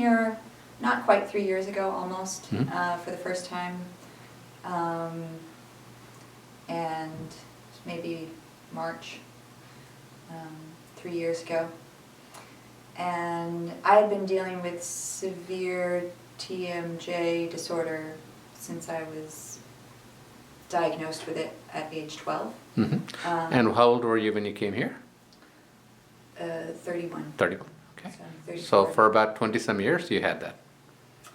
here not quite 3 years ago, almost, for the first time. And maybe March, 3 years ago. And I had been dealing with severe TMJ disorder since I was diagnosed with it at age 12. And how old were you when you came here? 31. 31, okay. So So for about 20-some years you had that?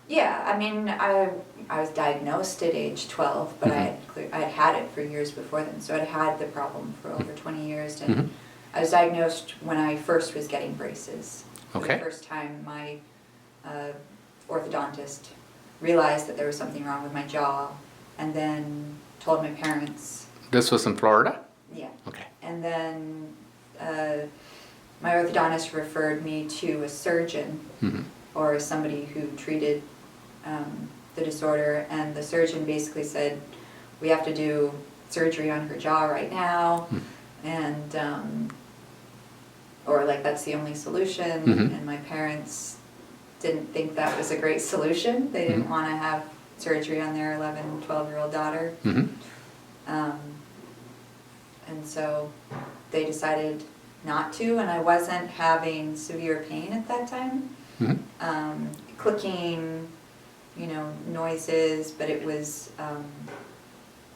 Yeah, I mean, I was diagnosed at age 12, but I had had it for years before then, so I'd had the problem for over 20 years, and I was diagnosed when I first was getting braces. For the first time, my orthodontist realized that there was something wrong with my jaw, and then told my parents. This was in Florida? Yeah. Okay. And then my orthodontist referred me to a surgeon or somebody who treated the disorder, and the surgeon basically said, we have to do surgery on her jaw right now, and or like that's the only solution, and my parents didn't think that was a great solution. They didn't want to have surgery on their 11, 12-year-old daughter. And so they decided not to, and I wasn't having severe pain at that time. Clicking, you know, noises, but it was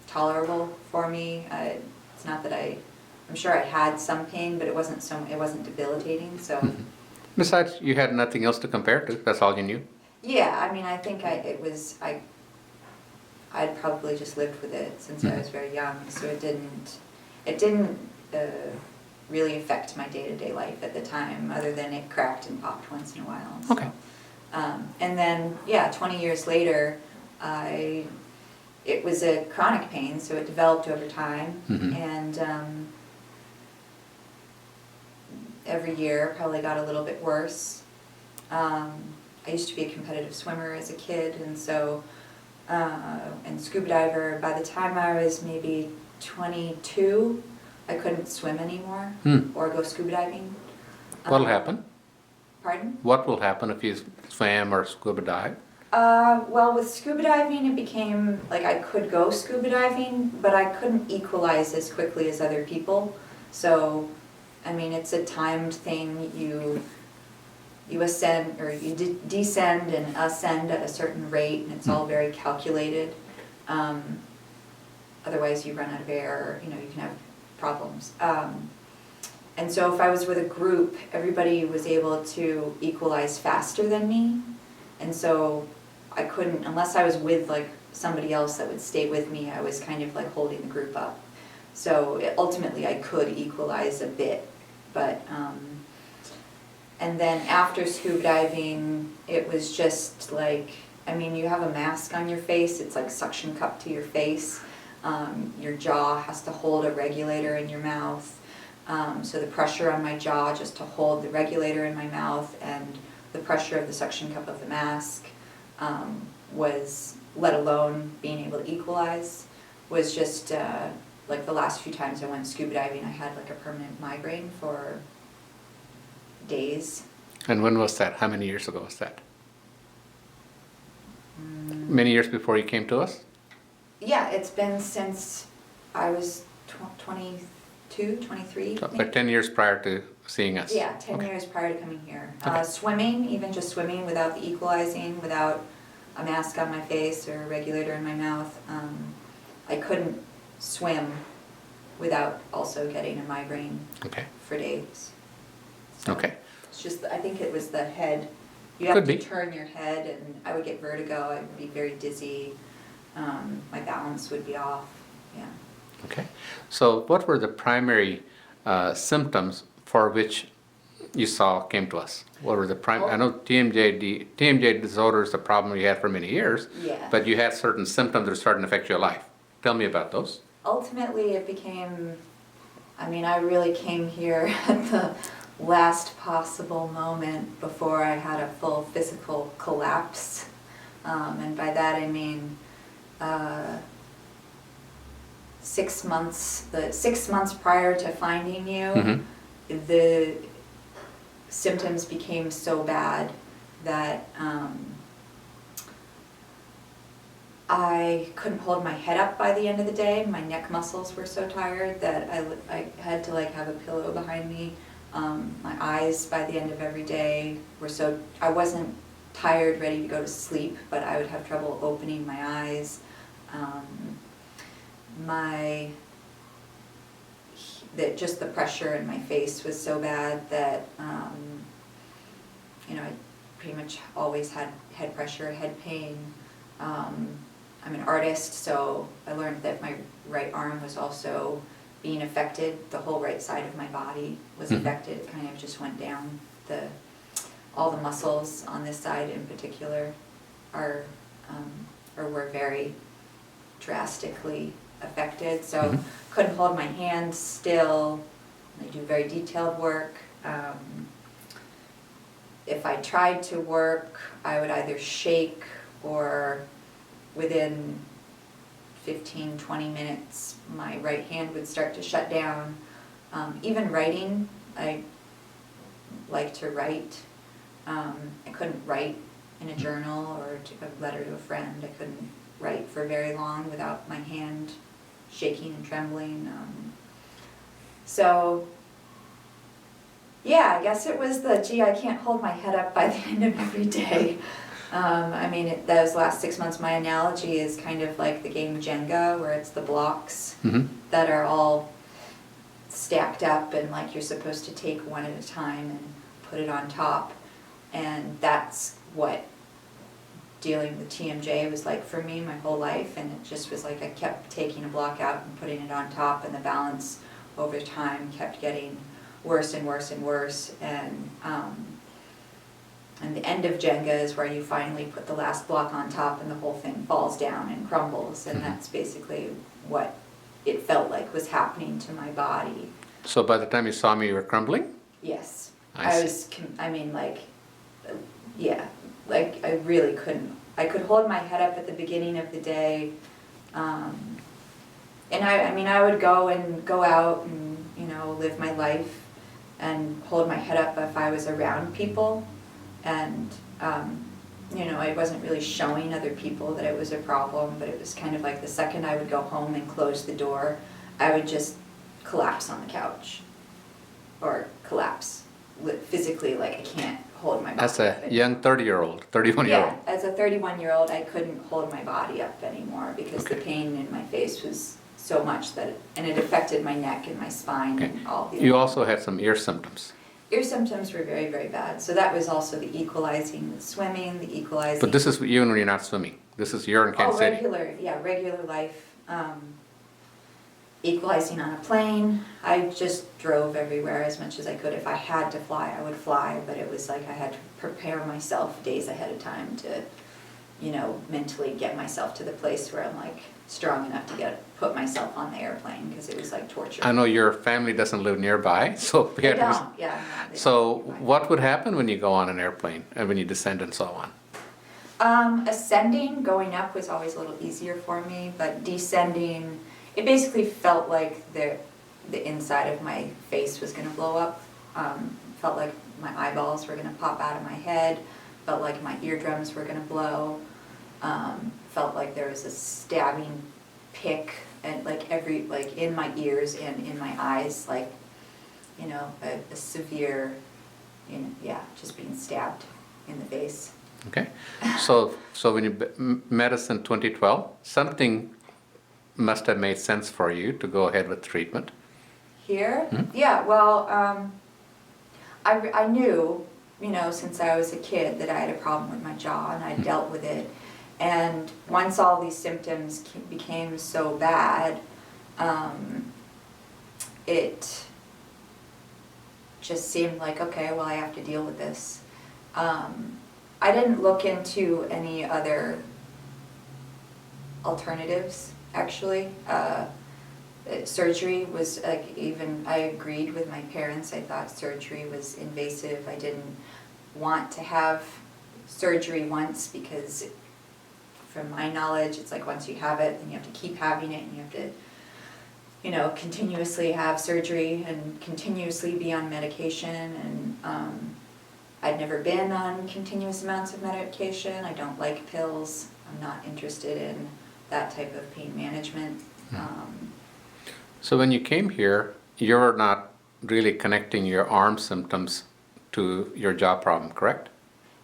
tolerable for me. It's not that I'm sure I had some pain, but it wasn't debilitating. So. Besides, you had nothing else to compare to. That's all you knew. Yeah, I mean, I think I'd probably just lived with it since I was very young, so it didn't really affect my day-to-day life at the time, other than it cracked and popped once in a while. So. Okay. And then, 20 years later, it was a chronic pain, so it developed over time, and every year probably got a little bit worse. I used to be a competitive swimmer as a kid, and so, and scuba diver. By the time I was maybe 22, I couldn't swim anymore or go scuba diving. What'll happen? Pardon? What will happen if you swam or scuba dive? Well, with scuba diving, it became like I could go scuba diving, but I couldn't equalize as quickly as other people. So, I mean, it's a timed thing. You ascend or you descend and ascend at a certain rate, and it's all very calculated. Otherwise, you run out of air, or, you know, you can have problems. And so if I was with a group, everybody was able to equalize faster than me. And so I couldn't, unless I was with like somebody else that would stay with me, I was kind of like holding the group up. So ultimately I could equalize a bit. But, and then after scuba diving, it was just like, I mean, you have a mask on your face, it's like suction cup to your face. Your jaw has to hold a regulator in your mouth. So the pressure on my jaw just to hold the regulator in my mouth, and the pressure of the suction cup of the mask was, let alone being able to equalize, was just like the last few times I went scuba diving, I had like a permanent migraine for days. And when was that? How many years ago was that? Many years before you came to us? Yeah, it's been since I was 22, 23. So, like 10 years prior to seeing us? Yeah, 10 years prior to coming here. Swimming, even just swimming without the equalizing, without a mask on my face or a regulator in my mouth, I couldn't swim without also getting a migraine for days. So it's just, I think it was the head. You have to turn your head, and I would get vertigo. I would be very dizzy. My balance would be off. Yeah. Okay. So what were the primary symptoms for which you came to us? What were the I know TMJ disorder is the problem you had for many years, but you had certain symptoms that are starting to affect your life. Tell me about those. Ultimately, it became, I mean, I really came here at the last possible moment before I had a full physical collapse. And by that I mean 6 months, the 6 months prior to finding you, the symptoms became so bad that I couldn't hold my head up by the end of the day. My neck muscles were so tired that I had to like have a pillow behind me. My eyes by the end of every day were so, I wasn't tired, ready to go to sleep, but I would have trouble opening my eyes. Just the pressure in my face was so bad that, you know, I pretty much always had head pressure, head pain. I'm an artist, so I learned that my right arm was also being affected. The whole right side of my body was affected. It kind of just went down. All the muscles on this side in particular are or were very drastically affected. So couldn't hold my hands still. I do very detailed work. If I tried to work, I would either shake or within 15, 20 minutes, my right hand would start to shut down. Even writing, I like to write. I couldn't write in a journal or a letter to a friend. I couldn't write for very long without my hand shaking and trembling. So, yeah, I guess it was gee, I can't hold my head up by the end of every day. I mean, those last 6 months, my analogy is kind of like the game Jenga, where it's the blocks that are all stacked up and like you're supposed to take one at a time and put it on top. And that's what dealing with TMJ was like for me my whole life. And it just was like I kept taking a block out and putting it on top, and the balance over time kept getting worse and worse and worse. And the end of Jenga is where you finally put the last block on top and the whole thing falls down and crumbles. And that's basically what it felt like was happening to my body. So by the time you saw me, you were crumbling? Yes. I see. I mean, like, yeah, like I really couldn't. I could hold my head up at the beginning of the day. And I mean, I would go out and, you know, live my life and hold my head up if I was around people. And, you know, I wasn't really showing other people that it was a problem, but it was kind of like the second I would go home and close the door, I would just collapse on the couch. Or collapse physically, like I can't hold my body As a young 30-year-old, 31-year-old. Yeah, as a 31-year-old, I couldn't hold my body up anymore because the pain in my face was so much and it affected my neck and my spine and all the You also had some ear symptoms. Ear symptoms were very, very bad. So that was also the equalizing with swimming, the equalizing. But this is even when you're not swimming. This is you're in Kansas City. Regular life. Equalizing on a plane. I just drove everywhere as much as I could. If I had to fly, I would fly, but it was like I had to prepare myself days ahead of time to, you know, mentally get myself to the place where I'm like strong enough to put myself on the airplane, because it was like torture. I know your family doesn't live nearby, so They don't, yeah. So what would happen when you go on an airplane and when you descend and so on? Ascending, going up was always a little easier for me, but descending, it basically felt like the inside of my face was going to blow up. Felt like my eyeballs were going to pop out of my head. Felt like my eardrums were going to blow. Felt like there was a stabbing pick and like in my ears and in my eyes, like, you know, a severe, you know, yeah, just being stabbed in the face. Okay, so when you met us in 2012, something must have made sense for you to go ahead with treatment. Here? Yeah, well, I knew, you know, since I was a kid that I had a problem with my jaw, and I dealt with it. And once all these symptoms became so bad, it just seemed like, okay, well, I have to deal with this. I didn't look into any other alternatives, actually. Surgery was like, even I agreed with my parents. I thought surgery was invasive. I didn't want to have surgery once, because from my knowledge, it's like once you have it, then you have to keep having it, and you have to, you know, continuously have surgery and continuously be on medication. And I'd never been on continuous amounts of medication. I don't like pills. I'm not interested in that type of pain management. So when you came here, you're not really connecting your arm symptoms to your jaw problem, correct?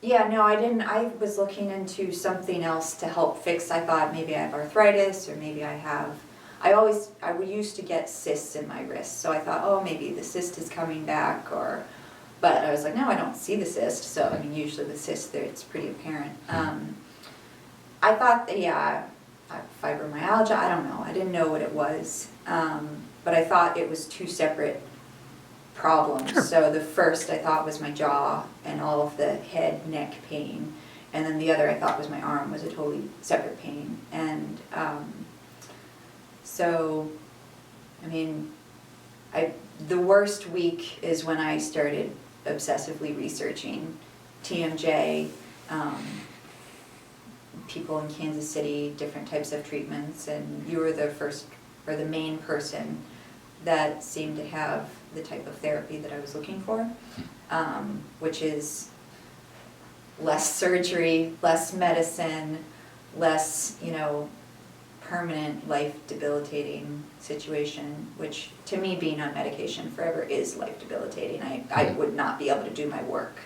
Yeah, no, I didn't. I was looking into something else to help fix. I thought maybe I have arthritis, or maybe I used to get cysts in my wrists. So I thought, oh, maybe the cyst is coming back, but I was like, no, I don't see the cyst. So, I mean, usually with cysts, it's pretty apparent. I thought that, yeah, fibromyalgia, I don't know. I didn't know what it was. But I thought it was two separate problems. Sure. So the first I thought was my jaw and all of the head, neck pain. And then the other I thought was my arm, was a totally separate pain. And so, I mean, the worst week is when I started obsessively researching TMJ, people in Kansas City, different types of treatments, and you were the first, or the main person that seemed to have the type of therapy that I was looking for, which is less surgery, less medicine, less, permanent, life-debilitating situation, which to me, being on medication forever is life-debilitating. I would not be able to do my work.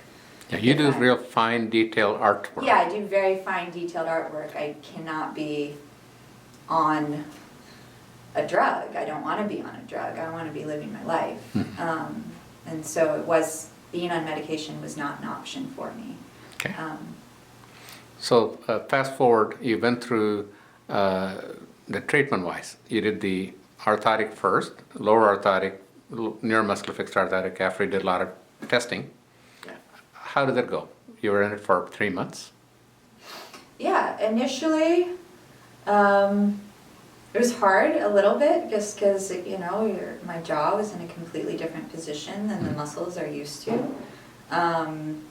Yeah, you do real fine, detailed artwork. Yeah, I do very fine, detailed artwork. I cannot be on a drug. I don't want to be on a drug. I want to be living my life. And so being on medication was not an option for me. Okay. So fast forward, you went through the treatment-wise. You did the orthotic first, lower orthotic, neuromuscular fixed orthotic after you did a lot of testing. Yeah. How did that go? You were in it for 3 months? Yeah, initially, it was hard a little bit just because, my jaw was in a completely different position than the muscles are used to. And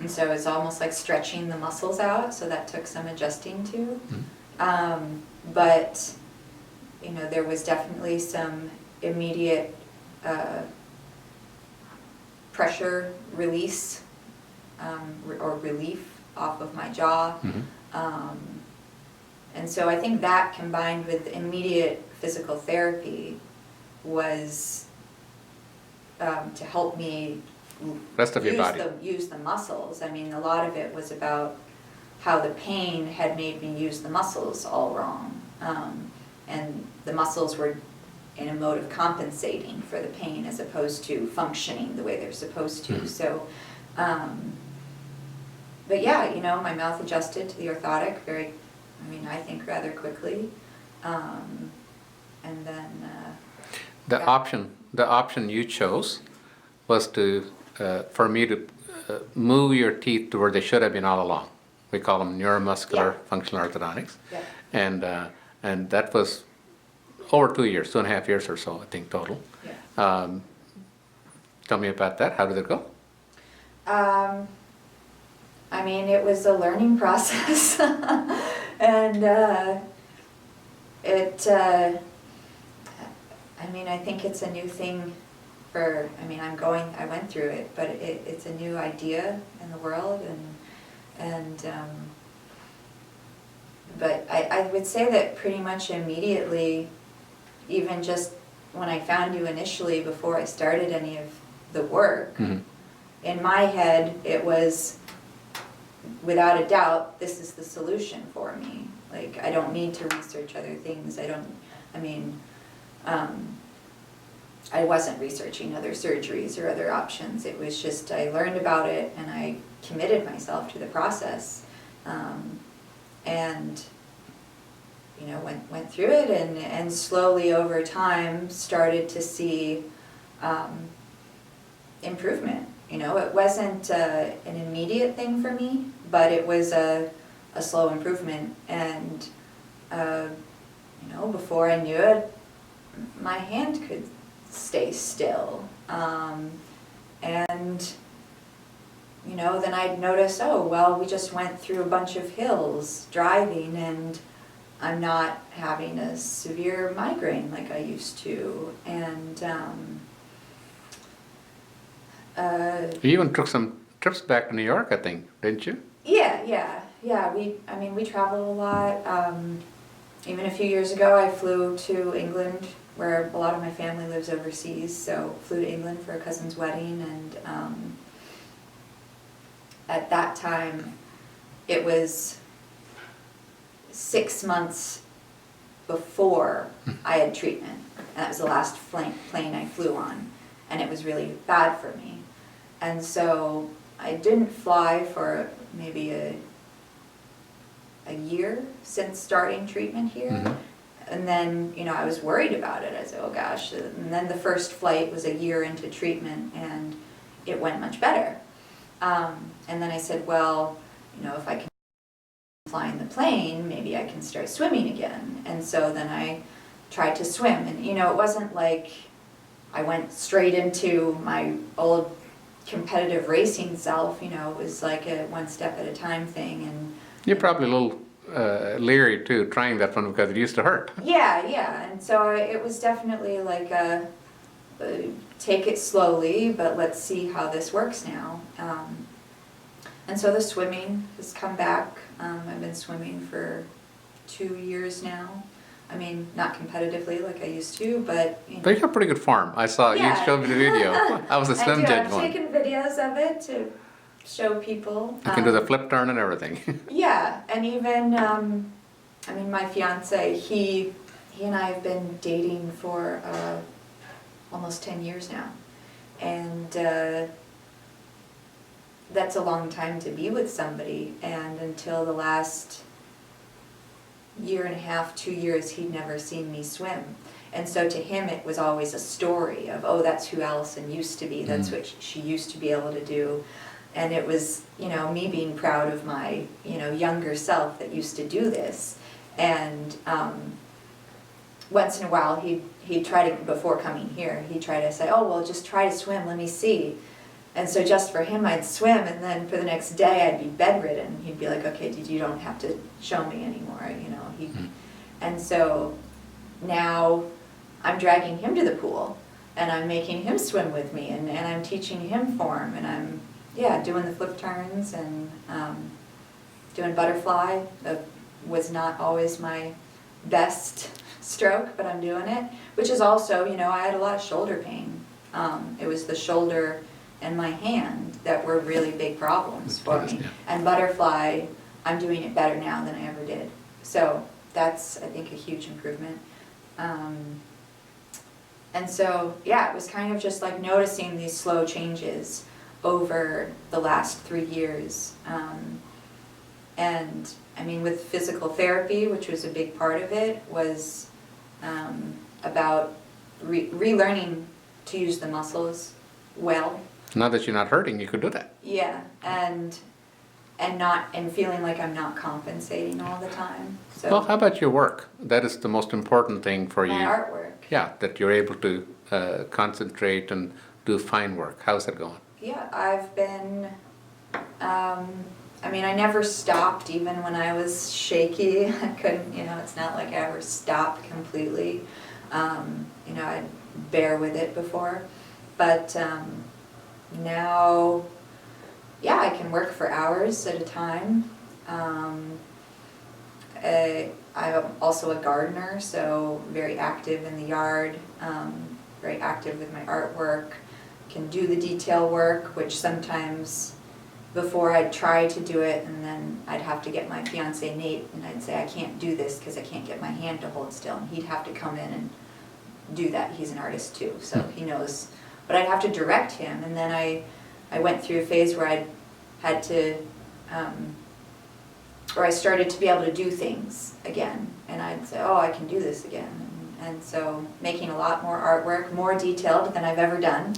so it's almost like stretching the muscles out, so that took some adjusting to. But, there was definitely some immediate pressure release or relief off of my jaw. And so I think that combined with immediate physical therapy was to help me Rest of your body. use the muscles. I mean, a lot of it was about how the pain had made me use the muscles all wrong. And the muscles were in a mode of compensating for the pain as opposed to functioning the way they're supposed to. So, but yeah, my mouth adjusted to the orthotic I think rather quickly. And then... The option you chose was for me to move your teeth to where they should have been all along. We call them neuromuscular functional orthodontics. Yeah. And that was over 2 years, 2.5 years or so, I think, total. Yeah. Tell me about that. How did it go? It was a learning process. And I think it's a new thing I went through it, but it's a new idea in the world, but I would say that pretty much immediately, even just when I found you initially, before I started any of the work, in my head it was, without a doubt, this is the solution for me. Like, I don't need to research other things. I wasn't researching other surgeries or other options. It was just, I learned about it and I committed myself to the process. And went through it and slowly over time started to see improvement. It wasn't an immediate thing for me, but it was a slow improvement. And before I knew it, my hand could stay still. Then I'd notice, we just went through a bunch of hills driving and I'm not having a severe migraine like I used to. And You even took some trips back to New York, I think, didn't you? Yeah. We travel a lot. Even a few years ago, I flew to England, where a lot of my family lives overseas. So flew to England for a cousin's wedding, and at that time, it was 6 months before I had treatment, and that was the last plane I flew on, and it was really bad for me. And so I didn't fly for maybe a year since starting treatment here. Mm-hmm. And then, I was worried about it. I said, oh gosh. And then the first flight was a year into treatment, and it went much better. And then I said, well, if I can fly in the plane, maybe I can start swimming again. And so then I tried to swim. And, it wasn't like I went straight into my old competitive racing self. It was like a one step at a time thing. And You're probably a little leery too, trying that one because it used to hurt. Yeah. And so it was definitely like take it slowly, but let's see how this works now. And so the swimming has come back. I've been swimming for 2 years now. I mean, not competitively like I used to, but But you got pretty good form. I saw you showed me the video. I was a swim judge I've one. taken videos of it to show people. You can do the flip turn and everything. Yeah, and even my fiance, he and I have been dating for almost 10 years now, and that's a long time to be with somebody. And until the last year and a half, 2 years, he'd never seen me swim. And so to him it was always a story of, oh, that's who Alison used to be, that's what she used to be able to do. And it was, me being proud of my, younger self that used to do this. And once in a while he'd try to, before coming here, he'd try to say, oh, well, just try to swim, let me see. And so just for him, I'd swim, and then for the next day, I'd be bedridden. He'd be like, okay, you don't have to show me anymore, And so now I'm dragging him to the pool, and I'm making him swim with me, and I'm teaching him form, and I'm, doing the flip turns, and doing butterfly. That was not always my best stroke, but I'm doing it, which is also, I had a lot of shoulder pain. It was the shoulder and my hand that were really big problems for me. Yeah. And butterfly, I'm doing it better now than I ever did. So that's, I think, a huge improvement. And so, it was kind of just like noticing these slow changes over the last 3 years. And with physical therapy, which was a big part of it, was about relearning to use the muscles well. Now that you're not hurting, you could do that. Yeah, and feeling like I'm not compensating all the time. So Well, how about your work? That is the most important thing for you. my artwork. Yeah, that you're able to concentrate and do fine work. How's that going? Yeah, I've been. I never stopped even when I was shaky. I couldn't. It's not like I ever stopped completely. I'd bear with it before, but now, I can work for hours at a time. I'm also a gardener, so very active in the yard, very active with my artwork, can do the detail work, which sometimes before I'd try to do it, and then I'd have to get my fiance Nate, and I'd say, I can't do this because I can't get my hand to hold still, and he'd have to come in and do that. He's an artist too, so he knows. But I'd have to direct him, and then I went through a phase where I had to, where I started to be able to do things again, and I'd say, oh, I can do this again. And so making a lot more artwork, more detailed than I've ever done,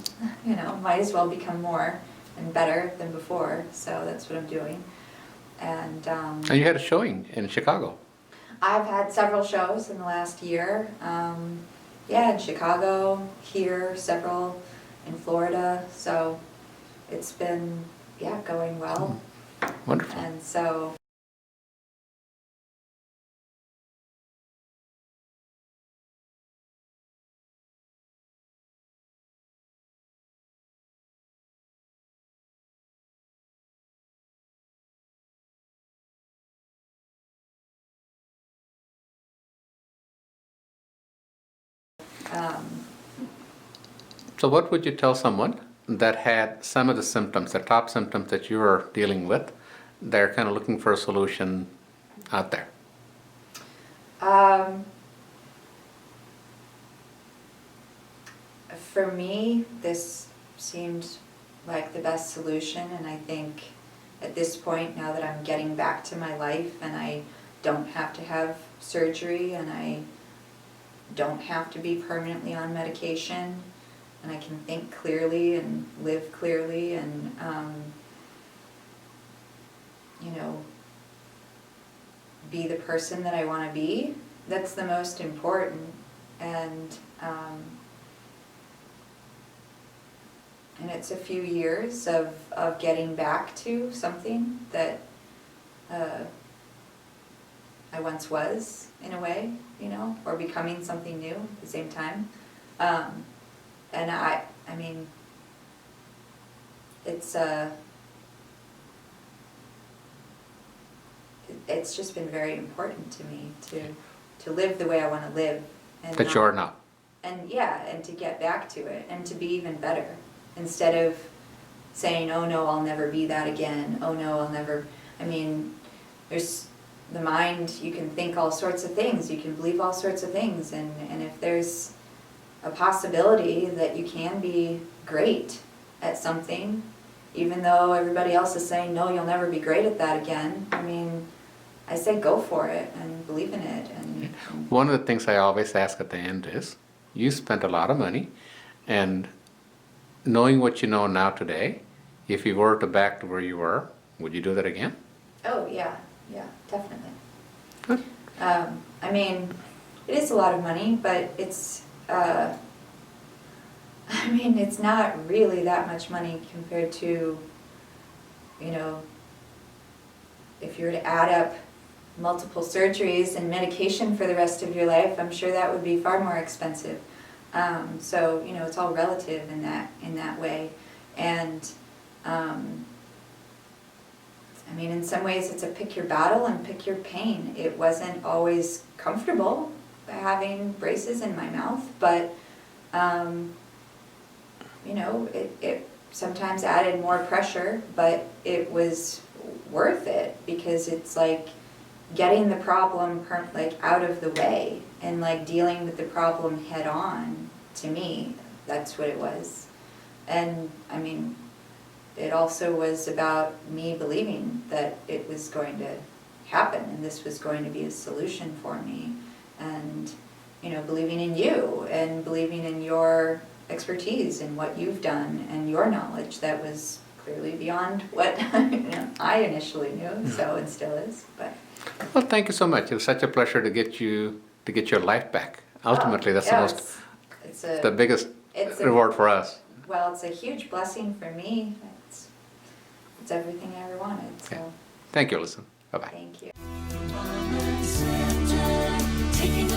might as well become more and better than before, so that's what I'm doing. And you had a showing in Chicago. I've had several shows in the last year. In Chicago, here, several in Florida. So it's been, going well. Wonderful. And so So what would you tell someone that had some of the symptoms, the top symptoms that you are dealing with, they're kind of looking for a solution out there? For me, this seemed like the best solution, and I think at this point, now that I'm getting back to my life and I don't have to have surgery and I don't have to be permanently on medication and I can think clearly and live clearly and, you know, be the person that I want to be, that's the most important. And it's a few years of getting back to something that I once was, in a way, you know, or becoming something new at the same time. And I mean, it's just been very important to me to live the way I want to live. And That you are now. And yeah, and to get back to it and to be even better. Instead of saying, oh no, I'll never be that again. Oh no, I'll never, I mean, there's the mind, you can think all sorts of things, you can believe all sorts of things, and if there's a possibility that you can be great at something, even though everybody else is saying, no, you'll never be great at that again, I mean, I say go for it and believe in it. And one of the things I always ask at the end is, you spent a lot of money, and knowing what you know now today, if you were to back to where you were, would you do that again? oh yeah, definitely. Good. I mean, it is a lot of money, but it's, I mean, it's not really that much money compared to, you know, if you were to add up multiple surgeries and medication for the rest of your life, I'm sure that would be far more expensive. So, you know, it's all relative in that way. And, I mean, in some ways it's a pick your battle and pick your pain. It wasn't always comfortable having braces in my mouth, but, you know, it sometimes added more pressure, but it was worth it because it's like getting the problem like out of the way and like dealing with the problem head on. To me, that's what it was. And I mean, it also was about me believing that it was going to happen and this was going to be a solution for me, and you know, believing in you and believing in your expertise and what you've done and your knowledge that was clearly beyond what you know, I initially knew. So it still is. But Well, thank you so much. It was such a pleasure to get your life back. Ultimately, that's the biggest reward for us. Well, it's a huge blessing for me. It's everything I ever wanted. So Okay. Thank you, Alison. Bye-bye. thank you. Taking